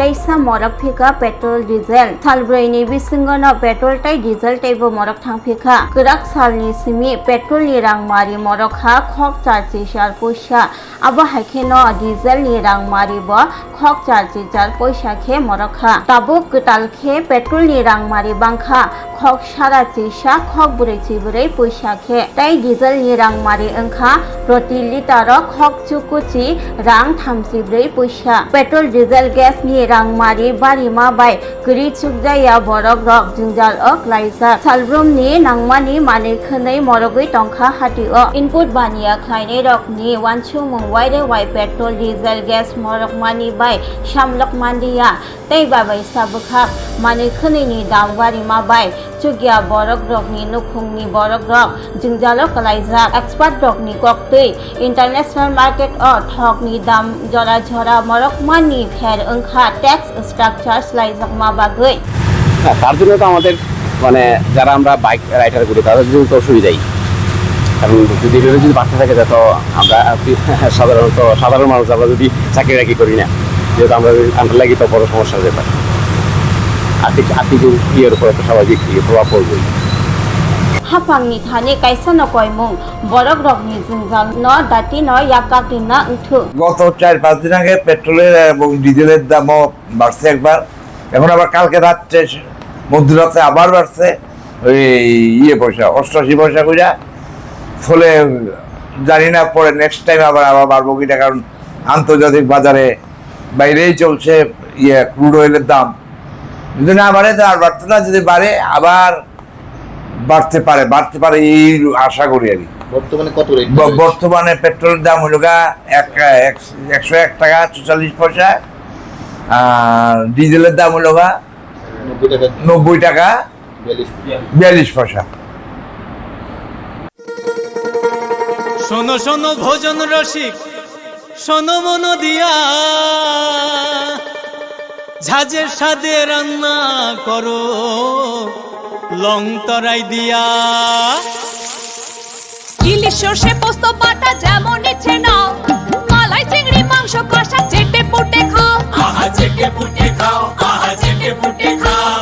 kaisa morak phika petrol diesel salbraini bisingono petrol tai diesel taibo morak thangphika krak salni simi petrol ni rangmari morak ha khok charchi shar poisa abo haikeno diesel ni rangmari bo khok charchi char poisa khe morak ha tabo ketal khe petrol ni rangmari bangkha khok sara chisa khok burei chiburei poisa khe tai diesel ni rangmari angkha proti liter khok chukuchi rang thamsibrei poisa petrol diesel gas ni rangmari bari ma bai gri chukjaya borok rok jingjal ok laisa salbrum ni nangmani mane khonei morogoi tongkha hati o input baniya khlainei rok ni wanchu mongwai re wai petrol diesel gas morok mani bai samlok mandiya tei babai sabukha mane khonei ni dam bari ma bai chugya borok rok ni nukhung ni borok rok jingjalo kalaijak expert rok ni koktui international market o thok ni dam jora jora morok mani pher angkha tax structure laijak ma bagoi তার জন্য তো আমাদের মানে যারা আমরা bike rider করি তাদের জন্য তো অসুবিধাই কারণ যদি এভাবে যদি বাড়তে থাকে তো আমরা সাধারণ মানুষ আমরা যদি চাকরি রাখি করি না যেহেতু আমরা লাগি তো বড় সমস্যা হতে পারে আর্থিক ইয়ের উপরে তো স্বাভাবিক প্রভাব পড়বে hapangni thane kaisa no koimung borok rokni jingjal no dati no yakakni na unthu গত 4-5 দিন আগে পেট্রোলের এবং ডিজেলের দামও বাড়ছে একবার এখন আবার কালকে রাত্রে মধ্যরাতে আবার বাড়ছে ওই পয়সা 88 পয়সা কইরা ফলে জানি না পরে নেক্সট টাইম আবার বাড়বো কিনা কারণ আন্তর্জাতিক বাজারে বাইরেই চলছে ক্রুড অয়েলের দাম যদি না বাড়ে তো আর বাড়তে না যদি বাড়ে আবার বাড়তে পারে এই আশা করি আর বর্তমানে কত রেট বর্তমানে পেট্রোলের দাম হলো 101 টাকা 44 পয়সা আর ডিজেলের দাম হলো 90 টাকা 42 পয়সা শোনো শোনো ভোজন রসিক শোনো মন দিয়া ঝাঁঝের স্বাদে রান্না করো লং তরাই দিয়া ইলিশ সর্ষে পোস্ত বাটা যেমন ইচ্ছে নাও মালাই চিংড়ি মাংস কষা চেটে পুটে খাও আহা চেটে পুটে খাও আহা চেটে পুটে খাও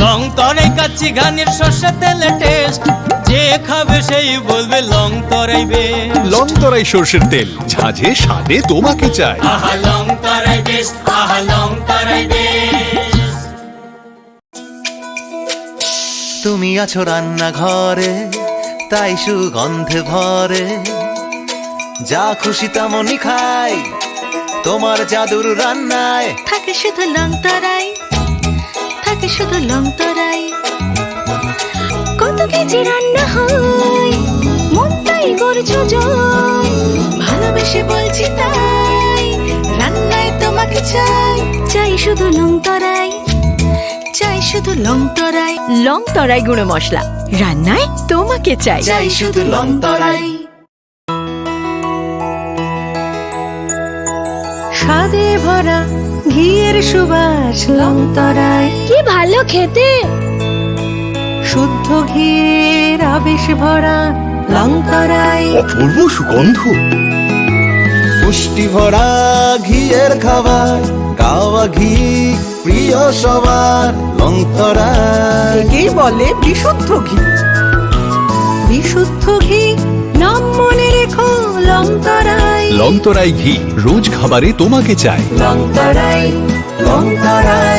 লং তরাই কাচ্চি ঘানির সর্ষে তেলে টেস্ট যে খাবে সেই বলবে লং তরাই বেশ লং তরাই সর্ষের তেল ঝাঁঝে স্বাদে তোমাকে চাই আহা লং তরাই বেশ আহা লং তরাই বেশ তুমি আছো রান্নাঘরে তাই সুগন্ধে ভরে যা খুশি তেমনই খাই তোমার জাদুর রান্নায় থাকে শুধু লং তরাই থাকে শুধু লং তরাই কত কেজি রান্না হয় মনটাই করছো জয় ভালোবেসে বলছি তাই রান্নায় তোমাকে চাই চাই শুধু লং তরাই চাই শুধু লং তরাই গুঁড়ো মশলা রান্নায় তোমাকে চাই চাই শুধু লং তরাই স্বাদে ভরা ঘিয়ের সুবাস লং তরাই কি ভালো খেতে শুদ্ধ ঘিয়ের আবেশ ভরা লং তরাই অপূর্ব সুগন্ধ পুষ্টি ভরা ঘিয়ের খাবার গাওয়া ঘি প্রিয় সবার লং তরাই একেই বলে বিশুদ্ধ ঘি বিশুদ্ধ ঘি নাম মনে রেখো লং তরাই লং তরাই ঘি রোজ খাবারে তোমাকে চাই লং তরাই লং তরাই